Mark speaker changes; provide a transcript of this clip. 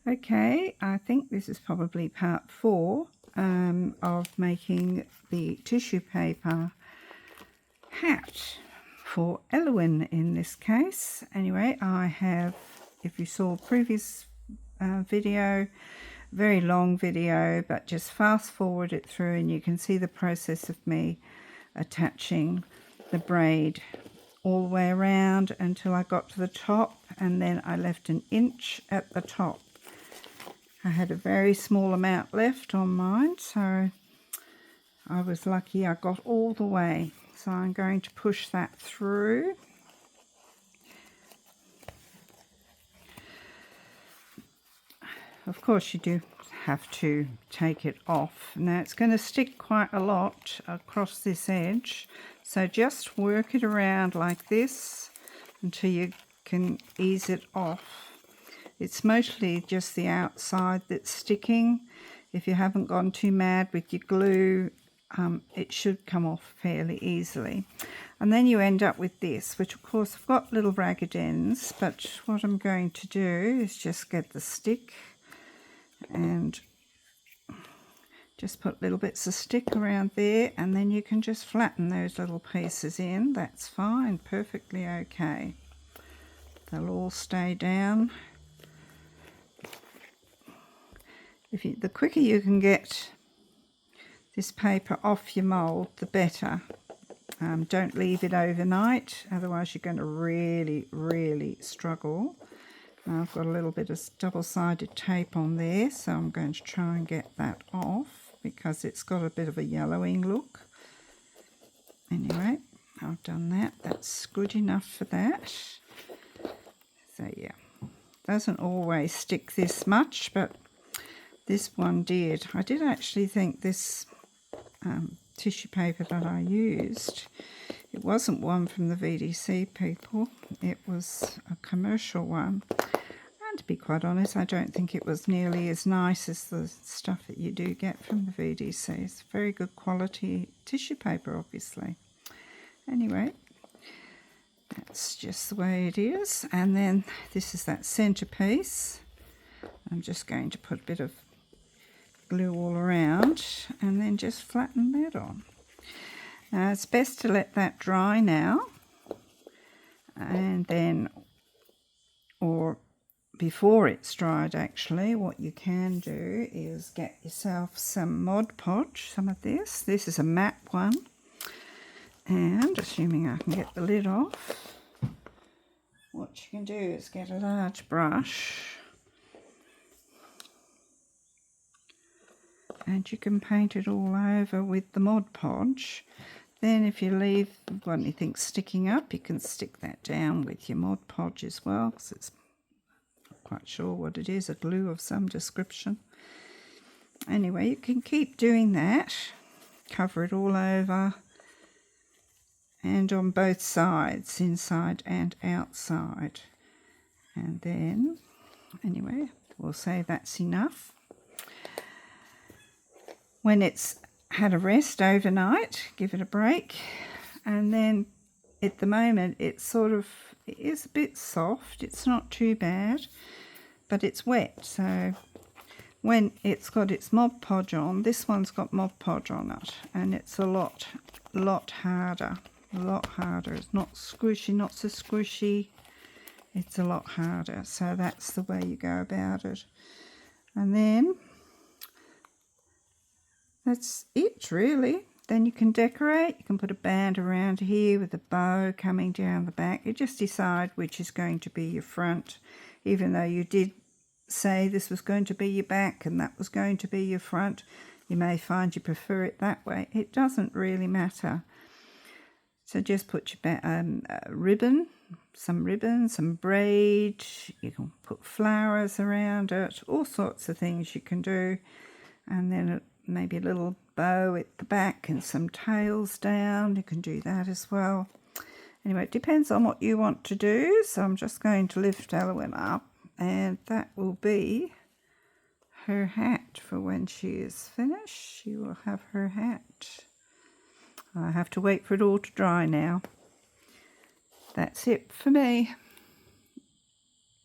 Speaker 1: Okay, I think this is probably part 4 of making the tissue paper hat for Elwyn in this case. Anyway, I have, if you saw previous video, very long video, but just fast forward it through and you can see the process of me attaching the braid all the way around until I got to the top, and then I left an inch at the top. I had a very small amount left on mine, so I was lucky I got all the way. So I'm going to push that through. Of course you do have to take it off. Now it's going to stick quite a lot across this edge, so just work it around like this until you can ease it off. It's mostly just the outside that's sticking. If you haven't gone too mad with your glue, it should come off fairly easily. And then you end up with this, which of course I've got little ragged ends, but what I'm going to do is just get the stick and just put little bits of stick around there, and then you can just flatten those little pieces in. That's fine, perfectly okay. They'll all stay down. The quicker you can get this paper off your mould, the better. Don't leave it overnight, otherwise you're going to really struggle. Now I've got a little bit of double-sided tape on there, so I'm going to try and get that off because it's got a bit of a yellowing look. Anyway, I've done that. That's good enough for that. So yeah, doesn't always stick this much, but this one did. I did actually think this tissue paper that I used, it wasn't one from the VDC people, it was a commercial one. And to be quite honest, I don't think it was nearly as nice as the stuff that you do get from the VDC. It's very good quality tissue paper, obviously. Anyway, that's just the way it is. And then this is that centerpiece. I'm just going to put a bit of glue all around and then just flatten that on. Now it's best to let that dry now, and then, or before it's dried actually, what you can do is get yourself some Mod Podge, some of this. This is a matte one, and assuming I can get the lid off, what you can do is get a large brush and you can paint it all over with the Mod Podge. Then if you've got anything sticking up, you can stick that down with your Mod Podge as well, because it's not quite sure what it is, a glue of some description. Anyway, you can keep doing that, cover it all over, and on both sides, inside and outside. And then, anyway, we'll say that's enough. When it's had a rest overnight, give it a break, and then at the moment it is a bit soft. It's not too bad, but it's wet, so when it's got its Mod Podge on, this one's got Mod Podge on it, and it's a lot harder, It's not squishy, not so squishy, it's a lot harder. So that's the way you go about it. And then that's it really. Then you can decorate. You can put a band around here with a bow coming down the back. You just decide which is going to be your front, even though you did say this was going to be your back and that was going to be your front. You may find you prefer it that way. It doesn't really matter. So just put your ribbon, some braid. You can put flowers around it, all sorts of things you can do. And then maybe a little bow at the back and some tails down. You can do that as well. Anyway, it depends on what you want to do. So I'm just going to lift Elwyn up, and that will be her hat for when she is finished. She will have her hat. I have to wait for it all to dry now. That's it for me.